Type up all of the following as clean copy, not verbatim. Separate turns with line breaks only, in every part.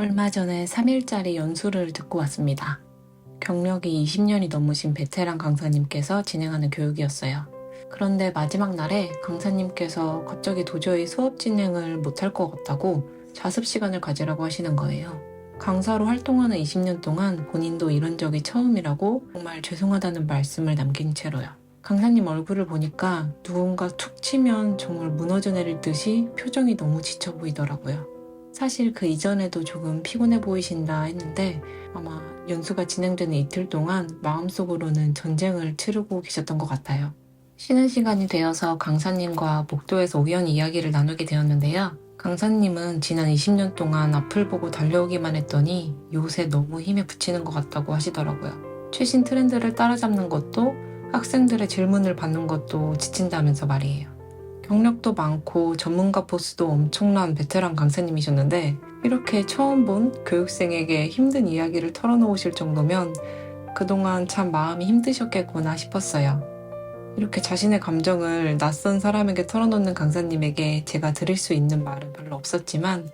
얼마 전에 3일짜리 연수를 듣고 왔습니다. 경력이 20년이 넘으신 베테랑 강사님께서 진행하는 교육이었어요. 그런데 마지막 날에 강사님께서 갑자기 도저히 수업 진행을 못할 것 같다고 자습 시간을 가지라고 하시는 거예요. 강사로 활동하는 20년 동안 본인도 이런 적이 처음이라고 정말 죄송하다는 말씀을 남긴 채로요. 강사님 얼굴을 보니까 누군가 툭 치면 정말 무너져 내릴 듯이 표정이 너무 지쳐 보이더라고요. 사실 그 이전에도 조금 피곤해 보이신다 했는데 아마 연수가 진행되는 이틀 동안 마음속으로는 전쟁을 치르고 계셨던 것 같아요. 쉬는 시간이 되어서 강사님과 목도에서 우연히 이야기를 나누게 되었는데요. 강사님은 지난 20년 동안 앞을 보고 달려오기만 했더니 요새 너무 힘에 부치는 것 같다고 하시더라고요. 최신 트렌드를 따라잡는 것도 학생들의 질문을 받는 것도 지친다면서 말이에요. 경력도 많고 전문가 포스도 엄청난 베테랑 강사님이셨는데 이렇게 처음 본 교육생에게 힘든 이야기를 털어놓으실 정도면 그동안 참 마음이 힘드셨겠구나 싶었어요. 이렇게 자신의 감정을 낯선 사람에게 털어놓는 강사님에게 제가 드릴 수 있는 말은 별로 없었지만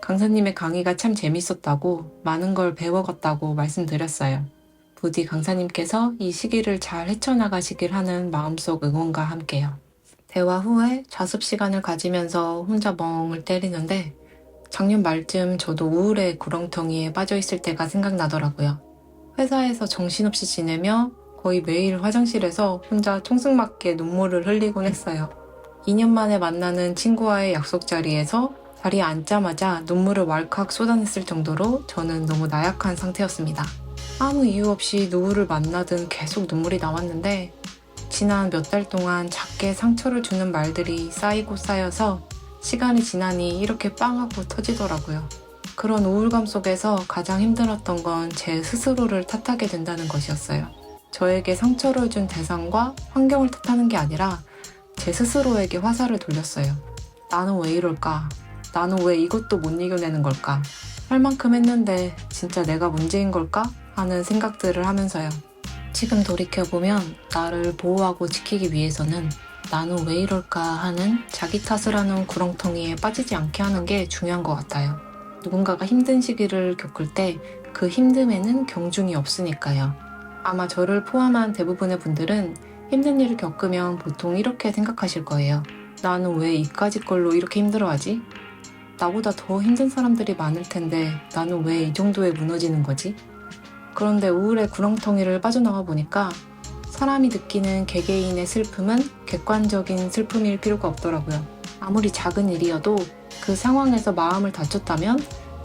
강사님의 강의가 참 재밌었다고 많은 걸 배워갔다고 말씀드렸어요. 부디 강사님께서 이 시기를 잘 헤쳐나가시길 하는 마음속 응원과 함께요. 대화 후에 자습 시간을 가지면서 혼자 멍을 때리는데 작년 말쯤 저도 우울의 구렁텅이에 빠져있을 때가 생각나더라고요. 회사에서 정신없이 지내며 거의 매일 화장실에서 혼자 총승맞게 눈물을 흘리곤 했어요. 2년 만에 만나는 친구와의 약속 자리에서 자리에 앉자마자 눈물을 왈칵 쏟아냈을 정도로 저는 너무 나약한 상태였습니다. 아무 이유 없이 누구를 만나든 계속 눈물이 나왔는데 지난 몇 달 동안 작게 상처를 주는 말들이 쌓이고 쌓여서 시간이 지나니 이렇게 빵 하고 터지더라고요. 그런 우울감 속에서 가장 힘들었던 건 제 스스로를 탓하게 된다는 것이었어요. 저에게 상처를 준 대상과 환경을 탓하는 게 아니라 제 스스로에게 화살을 돌렸어요. 나는 왜 이럴까? 나는 왜 이것도 못 이겨내는 걸까? 할 만큼 했는데 진짜 내가 문제인 걸까? 하는 생각들을 하면서요. 지금 돌이켜보면 나를 보호하고 지키기 위해서는 나는 왜 이럴까 하는 자기 탓을 하는 구렁텅이에 빠지지 않게 하는 게 중요한 것 같아요. 누군가가 힘든 시기를 겪을 때 그 힘듦에는 경중이 없으니까요. 아마 저를 포함한 대부분의 분들은 힘든 일을 겪으면 보통 이렇게 생각하실 거예요. 나는 왜 이까짓 걸로 이렇게 힘들어하지? 나보다 더 힘든 사람들이 많을 텐데 나는 왜 이 정도에 무너지는 거지? 그런데 우울의 구렁텅이를 빠져나와 보니까 사람이 느끼는 개개인의 슬픔은 객관적인 슬픔일 필요가 없더라고요. 아무리 작은 일이어도 그 상황에서 마음을 다쳤다면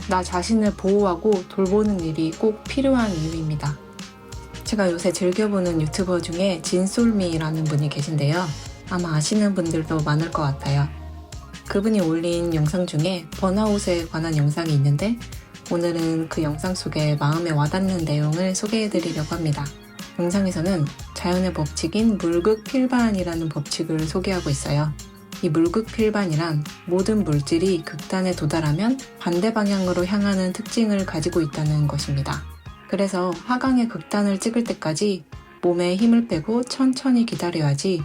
나 자신을 보호하고 돌보는 일이 꼭 필요한 이유입니다. 제가 요새 즐겨보는 유튜버 중에 진솔미라는 분이 계신데요. 아마 아시는 분들도 많을 것 같아요. 그분이 올린 영상 중에 번아웃에 관한 영상이 있는데 오늘은 그 영상 속에 마음에 와닿는 내용을 소개해드리려고 합니다. 영상에서는 자연의 법칙인 물극필반이라는 법칙을 소개하고 있어요. 이 물극필반이란 모든 물질이 극단에 도달하면 반대 방향으로 향하는 특징을 가지고 있다는 것입니다. 그래서 하강의 극단을 찍을 때까지 몸에 힘을 빼고 천천히 기다려야지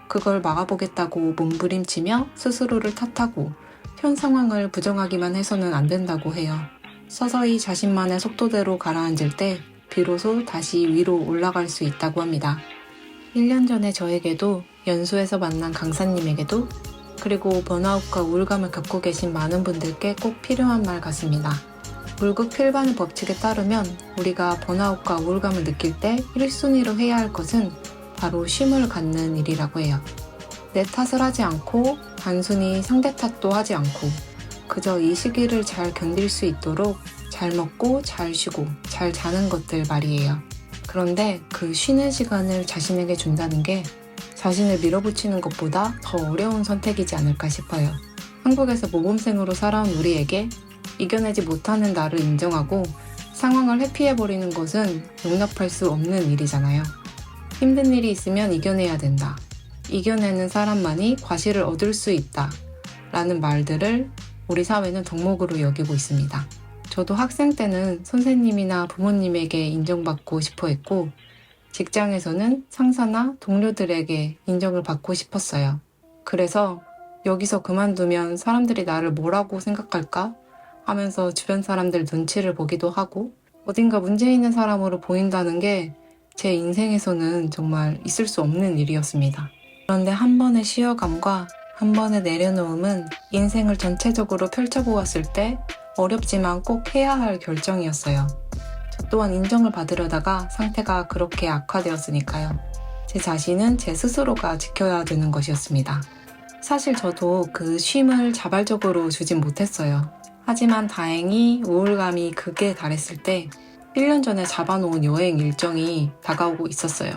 그걸 막아보겠다고 몸부림치며 스스로를 탓하고 현 상황을 부정하기만 해서는 안 된다고 해요. 서서히 자신만의 속도대로 가라앉을 때 비로소 다시 위로 올라갈 수 있다고 합니다. 1년 전에 저에게도 연수에서 만난 강사님에게도 그리고 번아웃과 우울감을 겪고 계신 많은 분들께 꼭 필요한 말 같습니다. 물극필반의 법칙에 따르면 우리가 번아웃과 우울감을 느낄 때 1순위로 해야 할 것은 바로 쉼을 갖는 일이라고 해요. 내 탓을 하지 않고 단순히 상대 탓도 하지 않고 그저 이 시기를 잘 견딜 수 있도록 잘 먹고 잘 쉬고 잘 자는 것들 말이에요. 그런데 그 쉬는 시간을 자신에게 준다는 게 자신을 밀어붙이는 것보다 더 어려운 선택이지 않을까 싶어요. 한국에서 모범생으로 살아온 우리에게 이겨내지 못하는 나를 인정하고 상황을 회피해버리는 것은 용납할 수 없는 일이잖아요. 힘든 일이 있으면 이겨내야 된다. 이겨내는 사람만이 과실을 얻을 수 있다. 라는 말들을 우리 사회는 덕목으로 여기고 있습니다. 저도 학생 때는 선생님이나 부모님에게 인정받고 싶어 했고 직장에서는 상사나 동료들에게 인정을 받고 싶었어요. 그래서 여기서 그만두면 사람들이 나를 뭐라고 생각할까? 하면서 주변 사람들 눈치를 보기도 하고 어딘가 문제 있는 사람으로 보인다는 게 제 인생에서는 정말 있을 수 없는 일이었습니다. 그런데 한 번의 쉬어감과 한 번의 내려놓음은 인생을 전체적으로 펼쳐보았을 때 어렵지만 꼭 해야 할 결정이었어요. 저 또한 인정을 받으려다가 상태가 그렇게 악화되었으니까요. 제 자신은 제 스스로가 지켜야 되는 것이었습니다. 사실 저도 그 쉼을 자발적으로 주진 못했어요. 하지만 다행히 우울감이 극에 달했을 때 1년 전에 잡아놓은 여행 일정이 다가오고 있었어요.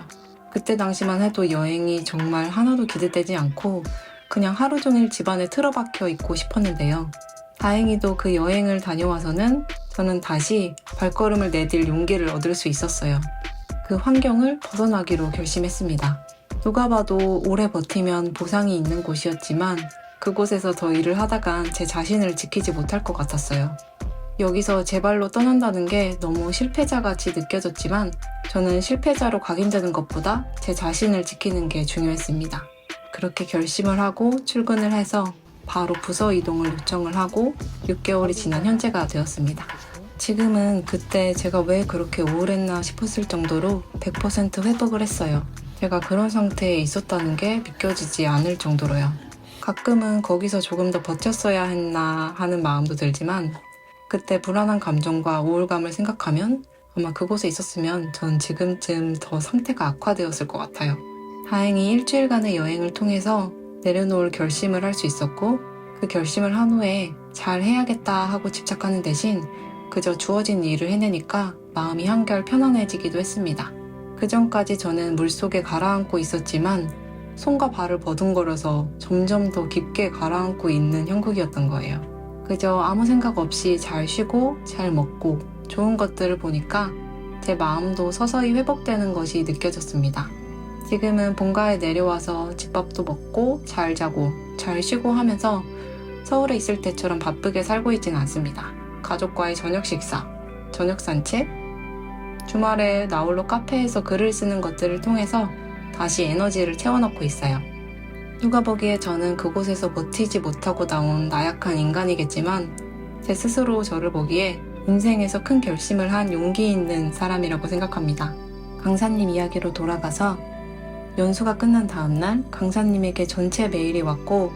그때 당시만 해도 여행이 정말 하나도 기대되지 않고 그냥 하루 종일 집안에 틀어박혀 있고 싶었는데요. 다행히도 그 여행을 다녀와서는 저는 다시 발걸음을 내딜 용기를 얻을 수 있었어요. 그 환경을 벗어나기로 결심했습니다. 누가 봐도 오래 버티면 보상이 있는 곳이었지만 그곳에서 더 일을 하다간 제 자신을 지키지 못할 것 같았어요. 여기서 제 발로 떠난다는 게 너무 실패자같이 느껴졌지만 저는 실패자로 각인되는 것보다 제 자신을 지키는 게 중요했습니다. 그렇게 결심을 하고 출근을 해서 바로 부서 이동을 요청을 하고 6개월이 지난 현재가 되었습니다. 지금은 그때 제가 왜 그렇게 우울했나 싶었을 정도로 100% 회복을 했어요. 제가 그런 상태에 있었다는 게 믿겨지지 않을 정도로요. 가끔은 거기서 조금 더 버텼어야 했나 하는 마음도 들지만 그때 불안한 감정과 우울감을 생각하면 아마 그곳에 있었으면 전 지금쯤 더 상태가 악화되었을 것 같아요. 다행히 일주일간의 여행을 통해서 내려놓을 결심을 할 수 있었고 그 결심을 한 후에 잘 해야겠다 하고 집착하는 대신 그저 주어진 일을 해내니까 마음이 한결 편안해지기도 했습니다. 그 전까지 저는 물속에 가라앉고 있었지만 손과 발을 버둥거려서 점점 더 깊게 가라앉고 있는 형국이었던 거예요. 그저 아무 생각 없이 잘 쉬고 잘 먹고 좋은 것들을 보니까 제 마음도 서서히 회복되는 것이 느껴졌습니다. 지금은 본가에 내려와서 집밥도 먹고 잘 자고 잘 쉬고 하면서 서울에 있을 때처럼 바쁘게 살고 있진 않습니다. 가족과의 저녁 식사, 저녁 산책, 주말에 나홀로 카페에서 글을 쓰는 것들을 통해서 다시 에너지를 채워넣고 있어요. 누가 보기에 저는 그곳에서 버티지 못하고 나온 나약한 인간이겠지만 제 스스로 저를 보기에 인생에서 큰 결심을 한 용기 있는 사람이라고 생각합니다. 강사님 이야기로 돌아가서 연수가 끝난 다음날 강사님에게 전체 메일이 왔고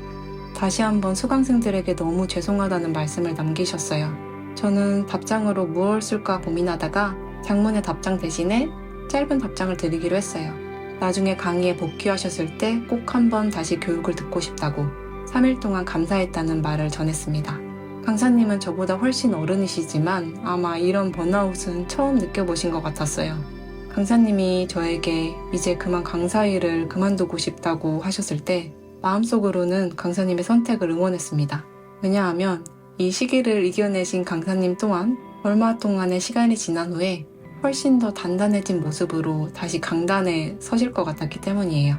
다시 한번 수강생들에게 너무 죄송하다는 말씀을 남기셨어요. 저는 답장으로 무엇을 쓸까 고민하다가 장문의 답장 대신에 짧은 답장을 드리기로 했어요. 나중에 강의에 복귀하셨을 때 꼭 한번 다시 교육을 듣고 싶다고 3일 동안 감사했다는 말을 전했습니다. 강사님은 저보다 훨씬 어른이시지만 아마 이런 번아웃은 처음 느껴보신 것 같았어요. 강사님이 저에게 이제 그만 강사 일을 그만두고 싶다고 하셨을 때 마음속으로는 강사님의 선택을 응원했습니다. 왜냐하면 이 시기를 이겨내신 강사님 또한 얼마 동안의 시간이 지난 후에 훨씬 더 단단해진 모습으로 다시 강단에 서실 것 같았기 때문이에요.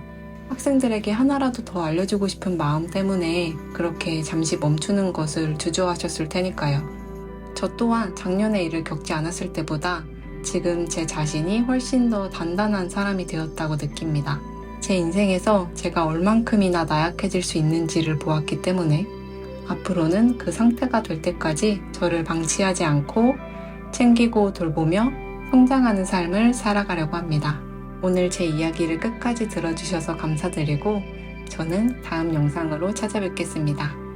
학생들에게 하나라도 더 알려주고 싶은 마음 때문에 그렇게 잠시 멈추는 것을 주저하셨을 테니까요. 저 또한 작년에 일을 겪지 않았을 때보다 지금 제 자신이 훨씬 더 단단한 사람이 되었다고 느낍니다. 제 인생에서 제가 얼만큼이나 나약해질 수 있는지를 보았기 때문에 앞으로는 그 상태가 될 때까지 저를 방치하지 않고 챙기고 돌보며 성장하는 삶을 살아가려고 합니다. 오늘 제 이야기를 끝까지 들어주셔서 감사드리고 저는 다음 영상으로 찾아뵙겠습니다.